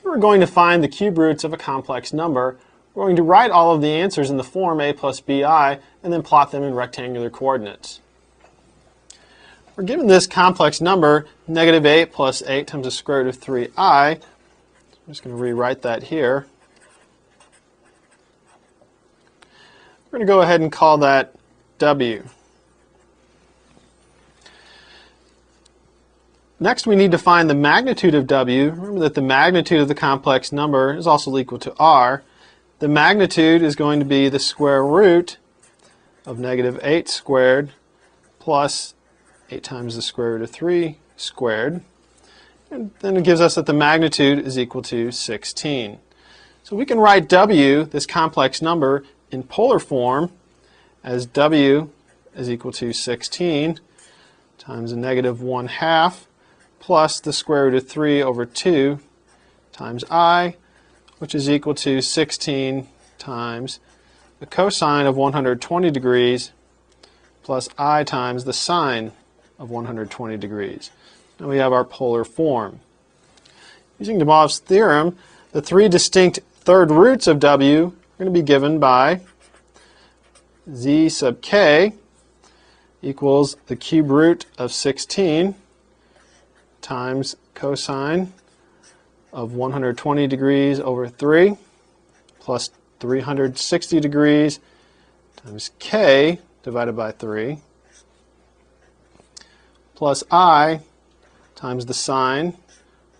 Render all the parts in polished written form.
We're going to find the cube roots of a complex number. We're going to write all of the answers in the form a plus bi and then plot them in rectangular coordinates. We're given this complex number, negative 8 plus 8 times the square root of 3i. I'm just going to rewrite that here. We're going to go ahead and call that w. Next, we need to find the magnitude of w. Remember that the magnitude of the complex number is also equal to r. The magnitude is going to be the square root of negative 8 squared plus 8 times the square root of 3 squared. And then it gives us that the magnitude is equal to 16. So we can write w, this complex number, in polar form as w is equal to 16 times a negative 1/2 plus the square root of 3 over 2 times I, which is equal to 16 times the cosine of 120 degrees plus I times the sine of 120 degrees. Now we have our polar form. Using de Moivre's theorem, the three distinct third roots of w are going to be given by z sub k equals the cube root of 16 times cosine of 120 degrees over 3 plus 360 degrees times k divided by 3 plus I times the sine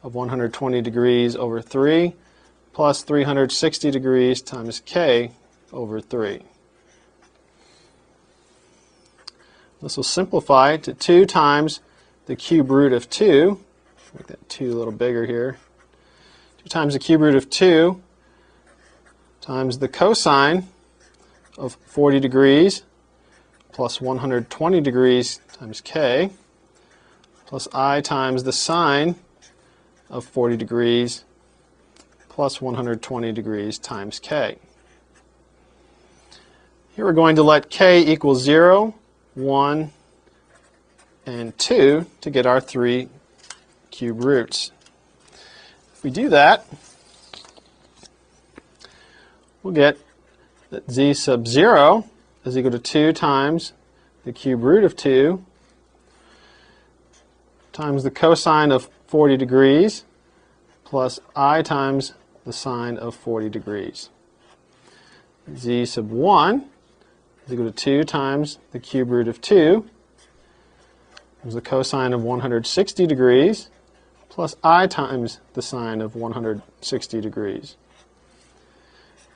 of 120 degrees over 3 plus 360 degrees times k over 3. This will simplify to 2 times the cube root of 2. Make that 2 a little bigger here. 2 times the cube root of 2 times the cosine of 40 degrees plus 120 degrees times k plus I times the sine of 40 degrees plus 120 degrees times k. Here we're going to let k equal 0, 1, and 2 to get our three cube roots. If we do that, we'll get that z sub 0 is equal to 2 times the cube root of 2 times the cosine of 40 degrees plus I times the sine of 40 degrees. Z sub 1 is equal to 2 times the cube root of 2 times the cosine of 160 degrees plus I times the sine of 160 degrees.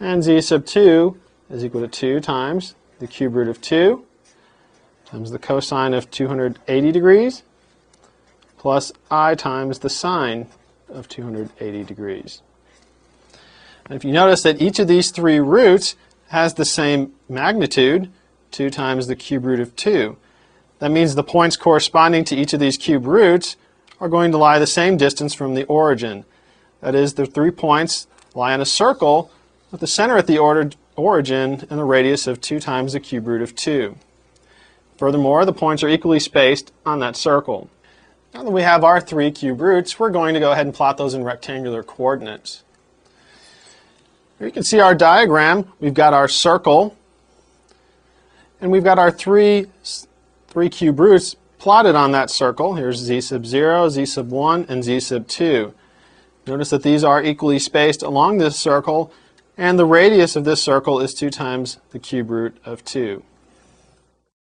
And z sub 2 is equal to 2 times the cube root of 2 times the cosine of 280 degrees plus I times the sine of 280 degrees. And if you notice that each of these three roots has the same magnitude, 2 times the cube root of 2. That means the points corresponding to each of these cube roots are going to lie the same distance from the origin. That is, the 3 points lie on a circle with the center at the origin and a radius of 2 times the cube root of 2. Furthermore, the points are equally spaced on that circle. Now that we have our 3 cube roots, we're going to go ahead and plot those in rectangular coordinates. Here you can see our diagram. We've got our circle, and we've got our three cube roots plotted on that circle. Here's z sub 0, z sub 1, and z sub 2. Notice that these are equally spaced along this circle, and the radius of this circle is 2 times the cube root of 2.